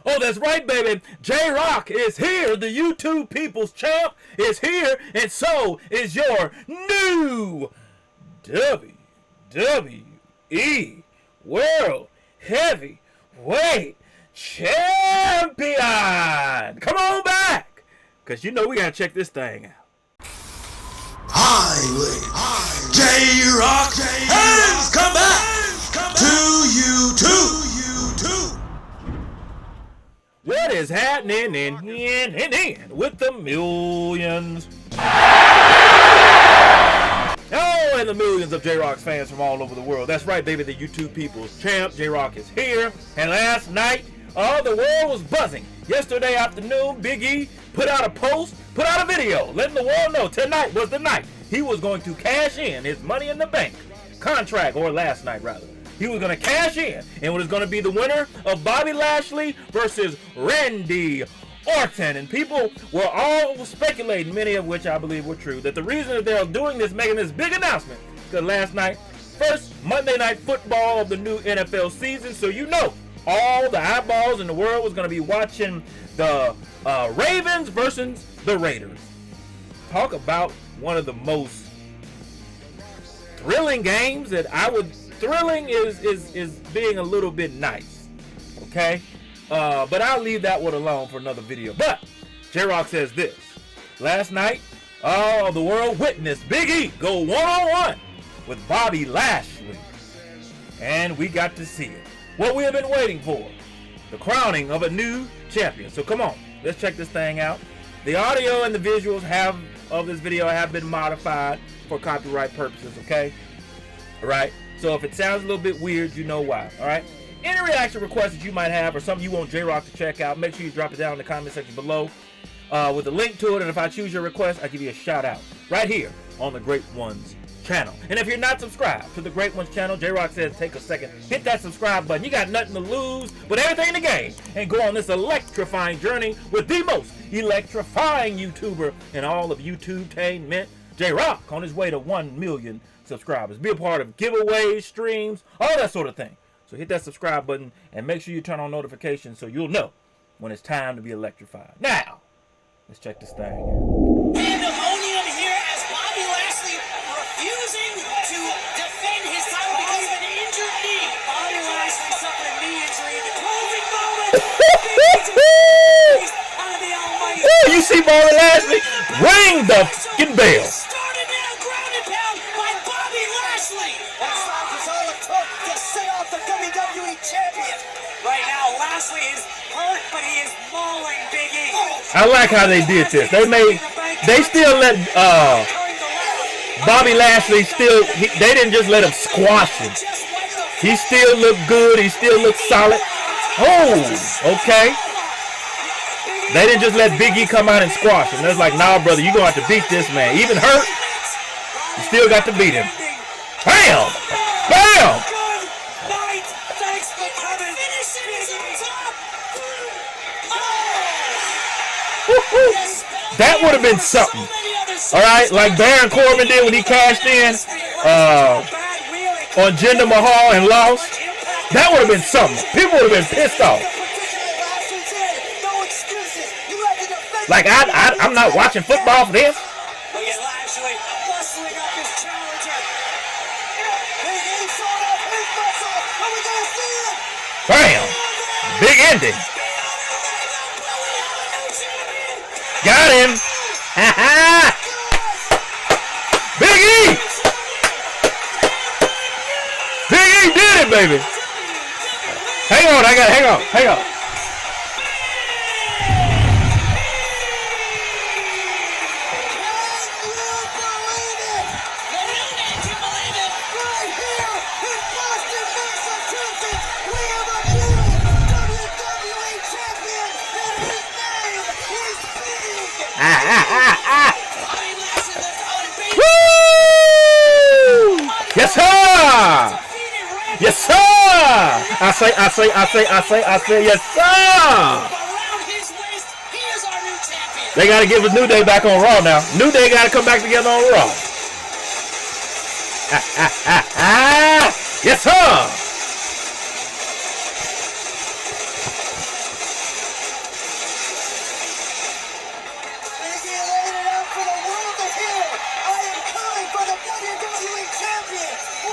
Oh, that's right, baby. J-Rocc is here. The YouTube People's Champ is here. And so is your new WWE World Heavyweight Champion. Come on back. Because you know we got to check this thing out. J-Rocc has come back to YouTube. What is happening in with the millions? Oh, and the millions of J-Rocc's fans from all over the world. That's right, baby. The YouTube People's Champ, J-Rocc, is here. And last night, the world was buzzing. Yesterday afternoon, Big E put out a post, put out a video, letting the world know tonight was the night he was going to cash in his Money in the Bank contract, or last night rather. He was going to cash in, and it was going to be the winner of Bobby Lashley versus Randy Orton. And people were all speculating, many of which I believe were true, that the reason that they're doing this, making this big announcement, because last night, first Monday Night Football of the new NFL season, so you know all the eyeballs in the world was going to be watching the Ravens versus the Raiders. Talk about one of the most thrilling games that I would... Thrilling is being a little bit nice, okay? But I'll leave that one alone for another video. But J-Rocc says this. Last night, the world witnessed Big E go one-on-one with Bobby Lashley. And we got to see it. What we have been waiting for. The crowning of a new champion. So come on, let's check this thing out. The audio and the visuals of this video have been modified for copyright purposes, okay? All right? So if it sounds a little bit weird, you know why, all right? Any reaction requests that you might have or something you want J-Rocc to check out, make sure you drop it down in the comment section below with a link to it. And if I choose your request, I'll give you a shout out right here on the Great Ones channel. And if you're not subscribed to the Great Ones channel, J-Rocc says take a second, hit that subscribe button. You got nothing to lose but everything in the game. And go on this electrifying journey with the most electrifying YouTuber in all of YouTube-tainment, J-Rocc, on his way to 1 million subscribers. Be a part of giveaways, streams, all that sort of thing. So hit that subscribe button and make sure you turn on notifications so you'll know when it's time to be electrified. Now, let's check this thing out. Pandemonium here as Bobby Lashley refusing to defend his title because of an injured knee. Bobby Lashley suffered a knee injury in the closing moment. Out of the almighty. You see Bobby Lashley ring the fucking bell. Started now, ground and pound by Bobby Lashley. That's all it took to set off the WWE champion. Right now, Lashley is hurt, but he is mauling Big E. I like how they did this. They still let Bobby Lashley they didn't just let him squash him. He still looked good. He still looked solid. Oh, okay. They didn't just let Big E come out and squash him. They're like, nah, brother, you're going to have to beat this man. Even hurt, you still got to beat him. Bam! Bam! That would have been something. All right, like Baron Corbin did when he cashed in on Jinder Mahal and lost. That would have been something. People would have been pissed off. Like I'm not watching football for this. Bam! Big ending. Got him! Big E! Big E did it, baby! Hang on, hang on. Woo! Yes, sir! Yes, sir! I say, yes, sir! They got to give us New Day back on Raw now. New Day got to come back together on Raw. Yes, sir!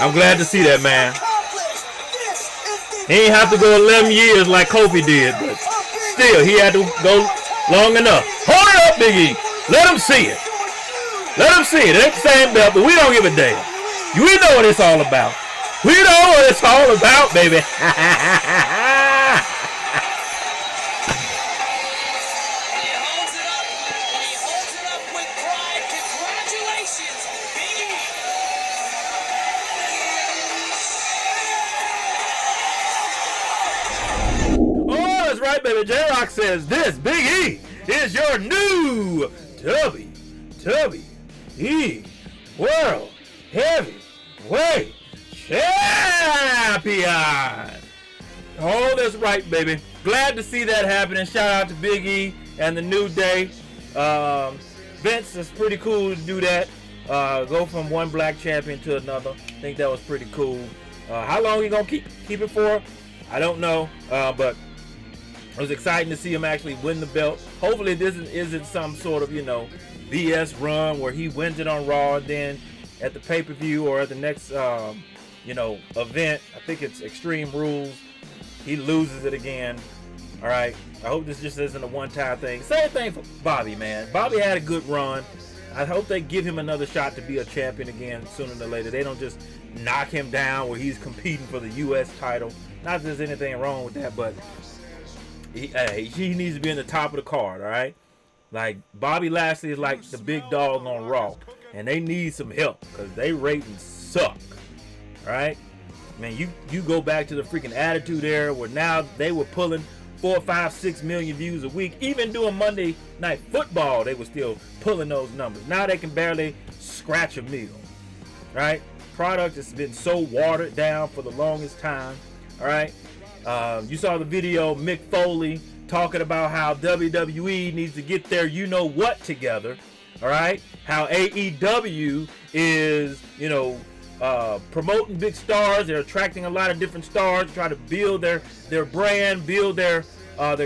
I'm glad to see that, man. He ain't have to go 11 years like Kofi did, but still, he had to go long enough. Hold it up, Big E. Let him see it. Let him see it. It ain't the same belt, but we don't give a damn. We know what it's all about. We know what it's all about, baby. Oh, that's right, baby. J-Rocc says this. Big E is your new WWE World Heavyweight Champion. Oh, that's right, baby. Glad to see that happening. Shout out to Big E and the New Day. Vince, it's pretty cool to do that. Go from one black champion to another. I think that was pretty cool. How long are you gonna keep it for? I don't know. But it was exciting to see him actually win the belt. Hopefully this isn't some sort of, BS run where he wins it on Raw and then at the pay-per-view or at the next, event. I think it's Extreme Rules. He loses it again. All right. I hope this just isn't a one-time thing. Same thing for Bobby, man. Bobby had a good run. I hope they give him another shot to be a champion again sooner than later. They don't just knock him down where he's competing for the U.S. title. Not that there's anything wrong with that, but he needs to be in the top of the card, all right? Like, Bobby Lashley is like the big dog on Raw, and they need some help because they ratings suck, all right? Man, you go back to the freaking Attitude Era where now they were pulling 4, 5, 6 million views a week. Even doing Monday Night Football, they were still pulling those numbers. Now they can barely scratch a meal, right? Product has been so watered down for the longest time, all right? You saw the video, Mick Foley talking about how WWE needs to get their you-know-what together, all right? How AEW is, promoting big stars. They're attracting a lot of different stars, try to build their brand, build their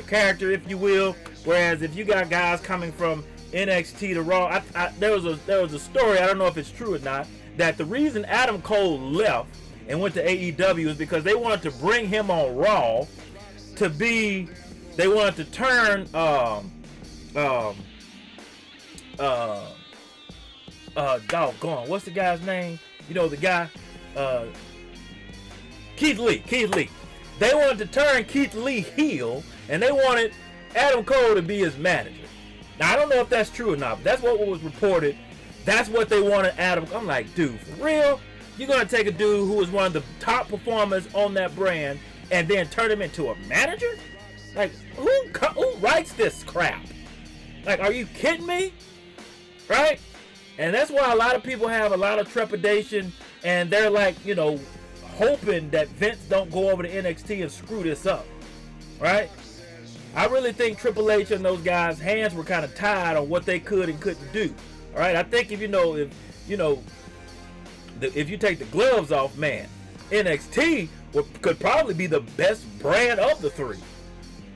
character, if you will. Whereas if you got guys coming from NXT to Raw, there was a story, I don't know if it's true or not, that the reason Adam Cole left and went to AEW is because they wanted to bring him on Raw to be, they wanted to turn doggone, what's the guy's name? The guy, Keith Lee. They wanted to turn Keith Lee heel, and they wanted Adam Cole to be his manager. Now, I don't know if that's true or not, but that's what was reported. That's what they wanted Adam. I'm like, dude, for real? You're going to take a dude who was one of the top performers on that brand and then turn him into a manager? Like, who writes this crap? Like, are you kidding me? Right? And that's why a lot of people have a lot of trepidation, and they're like, hoping that Vince don't go over to NXT and screw this up. Right? I really think Triple H and those guys' hands were kind of tied on what they could and couldn't do. All right? I think if you take the gloves off, man, NXT could probably be the best brand of the three,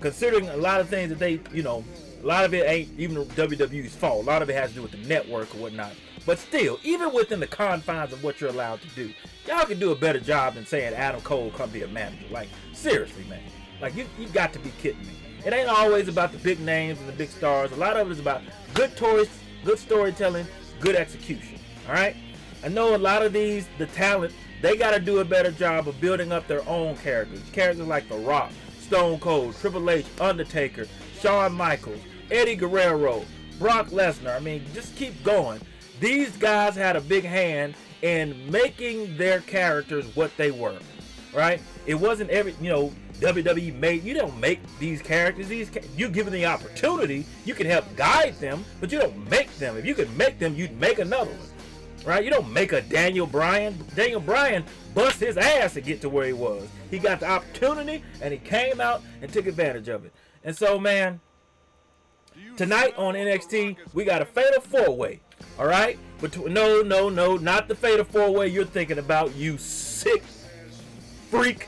considering a lot of things that they, a lot of it ain't even WWE's fault. A lot of it has to do with the network or whatnot. But still, even within the confines of what you're allowed to do, y'all can do a better job than saying Adam Cole come be a manager. Like, seriously, man. Like, you got to be kidding me. It ain't always about the big names and the big stars. A lot of it is about good storytelling, good execution. All right? I know a lot of the talent, they got to do a better job of building up their own characters. Characters like The Rock, Stone Cold, Triple H, Undertaker, Shawn Michaels, Eddie Guerrero, Brock Lesnar. I mean, just keep going. These guys had a big hand in making their characters what they were, right? It wasn't WWE made, you don't make these characters. You give them the opportunity, you can help guide them, but you don't make them. If you could make them, you'd make another one, right? You don't make a Daniel Bryan. Daniel Bryan bust his ass to get to where he was. He got the opportunity, and he came out and took advantage of it. And so, man, tonight on NXT, we got a fatal four-way. All right? But no, not the fatal four-way you're thinking about, you sick freak.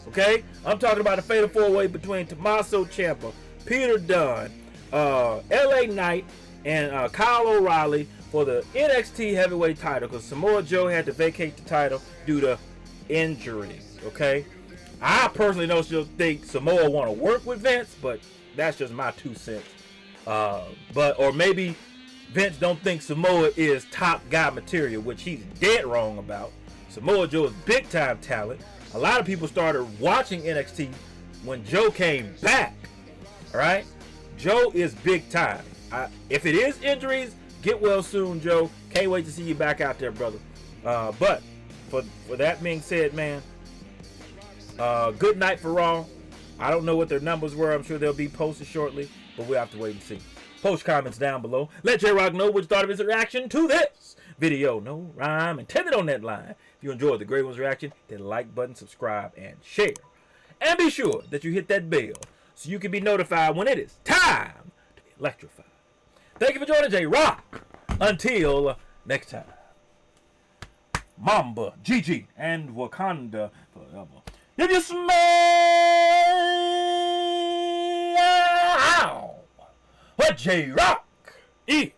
Okay? I'm talking about a fatal four-way between Tommaso Ciampa, Peter Dunne, LA Knight, and Kyle O'Reilly for the NXT heavyweight title, because Samoa Joe had to vacate the title due to injuries. Okay, I personally don't still think Samoa want to work with Vince, but that's just my 2 cents. Or maybe Vince don't think Samoa is top guy material, which he's dead wrong about. Samoa Joe is big time talent. A lot of people started watching NXT when Joe came back. All right, Joe is big time. If it is injuries, get well soon, Joe. Can't wait to see you back out there, brother. But for that being said, man, good night for Raw. I don't know what their numbers were. I'm sure they'll be posted shortly, but we'll have to wait and see. Post comments down below. Let J-Rocc know what you thought of his reaction to this video. No rhyme intended on that line. If you enjoyed the Great One's reaction, hit the like button, subscribe, and share. And be sure that you hit that bell so you can be notified when it is time to be electrified. Thank you for joining J-Rocc. Until next time. Mamba, Gigi, and Wakanda forever. If you smell what J-Rocc is.